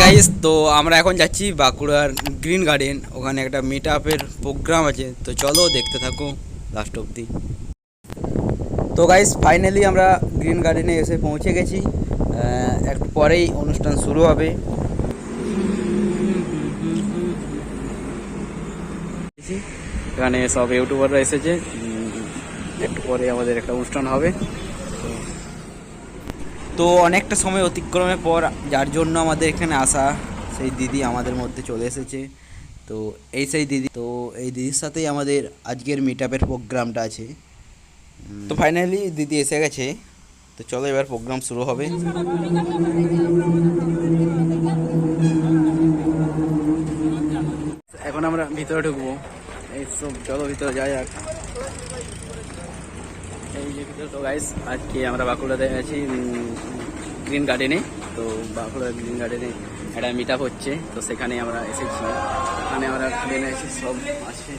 Guys, তো আমরা এখন যাচ্ছি বাঁকুড়ার গ্রিন গার্ডেন। ওখানে একটা মিট আপের প্রোগ্রাম আছে, তো চলো দেখতে থাকো লাস্ট অবধি। তো গাইস, ফাইনালি আমরা গ্রিন গার্ডেনে এসে পৌঁছে গেছি। একটু পরেই অনুষ্ঠান শুরু হবে। এখানে সব ইউটিউবাররা এসেছে, একটু পরে আমাদের একটা অনুষ্ঠান হবে। তো অনেকটা সময় অতিক্রমের পর যার জন্য আমাদের এখানে আসা, সেই দিদি আমাদের মধ্যে চলে এসেছে। তো এই সেই দিদি, তো এই দিদির সাথেই আমাদের আজকের মিট আপের প্রোগ্রামটা আছে। তো ফাইনালি দিদি এসে গেছে, তো চলো এবার প্রোগ্রাম শুরু হবে। এখন আমরা ভিতরে ঢুকবো, এই সব চলো ভিতরে যাই। আর এই যে ভিতরে, তো গাইস আজকে আমরা বাঁকুড়াতে আছি গ্রিন গার্ডেনে। তো বাঁকুড়া গ্রিন গার্ডেনে একটা মিট আপ হচ্ছে, তো সেখানে আমরা এসেছি। এখানে আমরা ট্রেনে এসে সব আছে।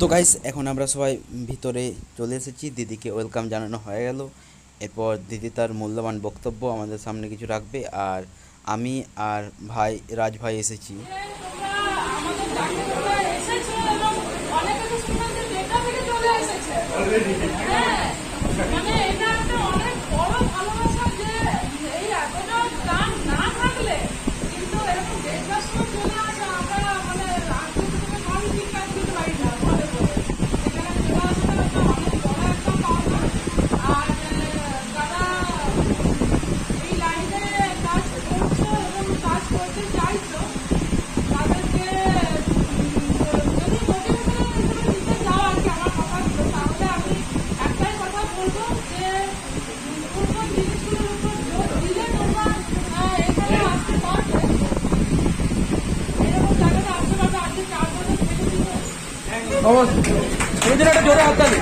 তো গাইস, এখন আমরা সবাই ভিতরে চলে এসেছি, দিদিকে ওয়েলকাম জানানো হয়ে গেল। এরপর দিদি তার মূল্যবান বক্তব্য আমাদের সামনে কিছু রাখবে। আর আমি আর ভাই রাজ ভাই এসেছি। একটা জোরে হাত তালি।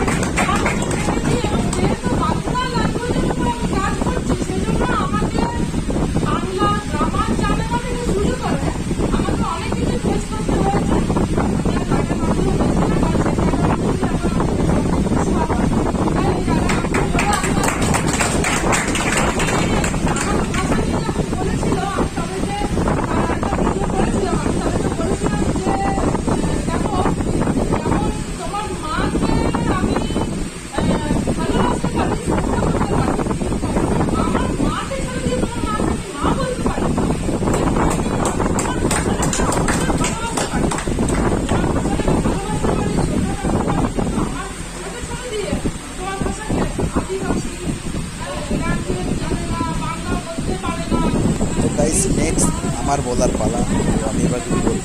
নেক্সট আমার বলার পালা, তো আমি এবার কিছু বলবো।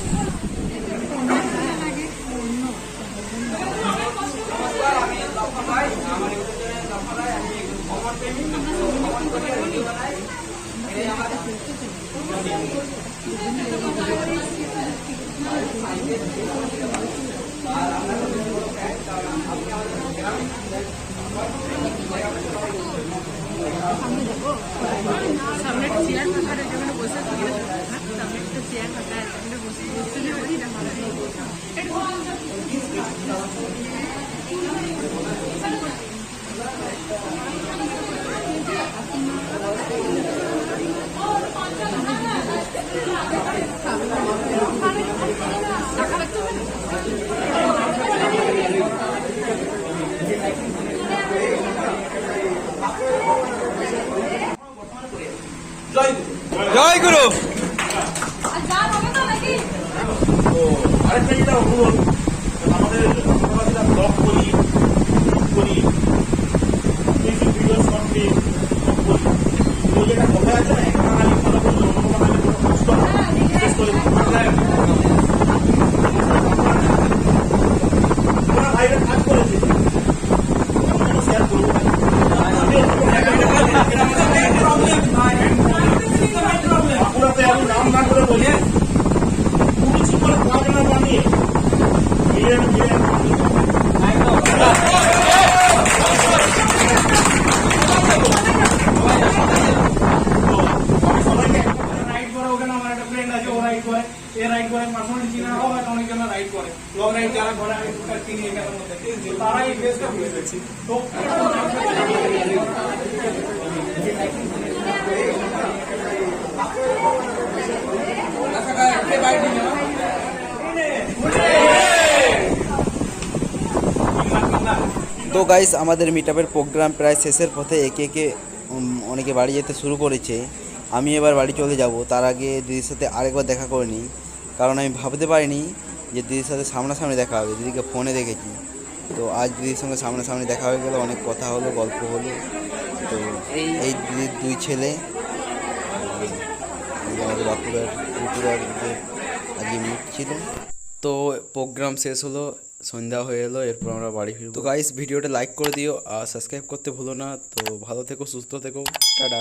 সামনে একটা চেয়ার ফাঁকা আছে, ওখানে বসে সামনে একটা চেয়ার ফাঁকা আছে, ওখানে বসে জয় গুরু। আরেকটা যেটা অনুরোধ, আমাদের ব্লগ করি ভিডিও শর্ট ফিল্ম করি, যেটা কথা আছে না, এক বাঙালি ভালো করলে অন্য বাঙালি কষ্ট বিশেষ করে ভাইরা কাজ করেছে, শেয়ার করবো। পেরেছি। তো তো গাইস আমাদের মিটআপের প্রোগ্রাম প্রায় শেষের পথে একে একে অনেকে বাড়ি যেতে শুরু করেছে। আমি এবার বাড়ি চলে যাব, তার আগে দিদির সাথে আরেকবার দেখা করে নিই, কারণ আমি ভাবতে পারিনি যে দিদির সাথে সামনাসামনি দেখা হবে। দিদিকে ফোনে দেখেছি, তো আজ দিদির সঙ্গে সামনাসামনি দেখা হয়ে গেলো, অনেক কথা হলো, গল্প হলো। তো এই দিদির দুই ছেলে, এই যে আমাদের বাঁকুড়ার যে আজকে মিট ছিল। তো প্রোগ্রাম শেষ হলো, সন্ধ্যা হয়ে এলো, এরপর আমরা বাড়ি ফিরবো। তো গাইস ভিডিওটা লাইক করে দিও আর সাবস্ক্রাইব করতে ভুলো না। তো ভালো থেকো, সুস্থ থেকো, টাটা।